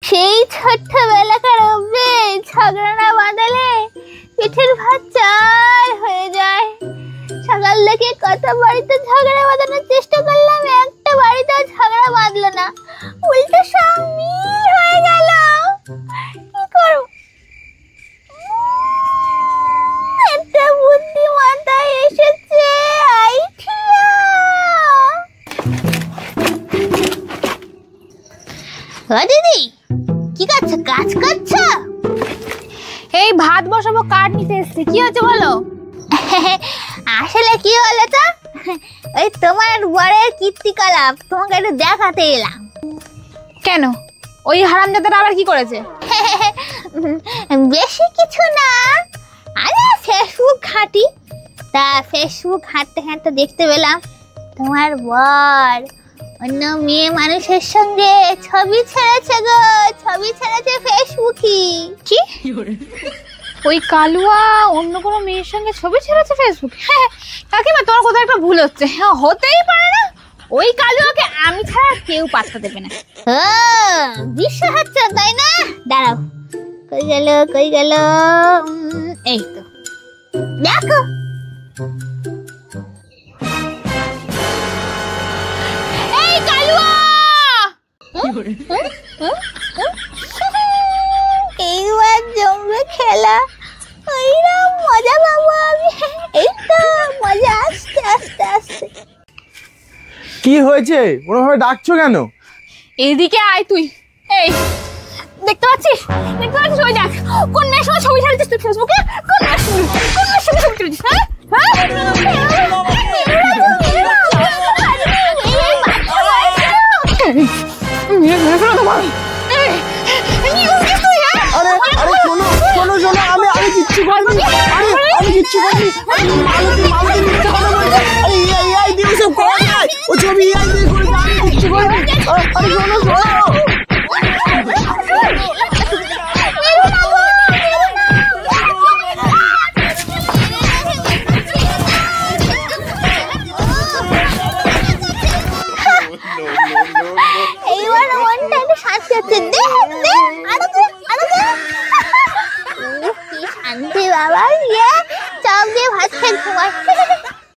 সেই ছোট্টবেলাকার অভ্যেস, ঝগড়া না বাঁধালে পিঠের ভাত চাল হয়ে যায়। সকাল থেকে কত বাড়িতে ঝগড়া বাঁধানোর চেষ্টা করলাম, একটা বাড়িতেও ঝগড়া বাঁধলো না, উল্টো সব মিল হয়ে গেল। কি করব? একটা বুদ্ধি মাথায় এসেছে, আইডিয়া। ও দিদি, কি করছো? কাজ করছো? এই ভাত বসাবো, কাঠ নিতে এসছি। কি হচ্ছে বলো? আসলে কি হলো তো, ওই তোমার বরের কীর্তিকলাপ তোমাকে একটু দেখাতে এলাম। কেন? ওই হারামজাদাটা আবার কি করেছে? বেশি কিছু না, আরে ফেসবুক ঘাঁটি, তা ফেসবুক হাঁটতে হাঁটতে দেখতে পেলাম তোমার বর অন্য মেয়ে মানুষের সঙ্গে ছবি ছেড়েছে গো, ছবি ছেড়েছে ফেসবুকে। কি? ওই কালুয়া অন্য কোনো মেয়ের সঙ্গে ছবি ছেড়েছে ফেসবুকে? হ্যাঁ কাকিমা, তোমার কোথাও একটা ভুল হচ্ছে। হ্যাঁ, হতেই পারে না, ওই কালুয়াকে আমি ছাড়া কেউ পাত্তা দেবে না। বিশ্বাস হচ্ছে তাই না? দাঁড়াও, কই গেল কই গেল, এই তো দেখো। এই কালুয়া! এইবার জমবে খেলা, ওইরকম মজা পাবো আমি। এই তো মজা আসতে আস্তে আস্তে। কি হয়েছে? ওরভাবে ডাকছো কেন? এইদিকে আয় তুই। এই দেখতে পাচ্ছিস? দেখতে পাচ্ছিস? ওই দেখ, কোন মেয়ের সঙ্গে ছবি ছাড়ছিস তুই ফেসবুকে? কোন মেয়ের সঙ্গে ছবি ছাড়ছিস? হ্যাঁ আমি কিচ্ছু করিনি, আমি কিচ্ছু করিনি। ও ছবি আমি কিচ্ছু করিনি। আরে শোনো শোনো, এইবার মনটা একটু শান্তি হচ্ছে।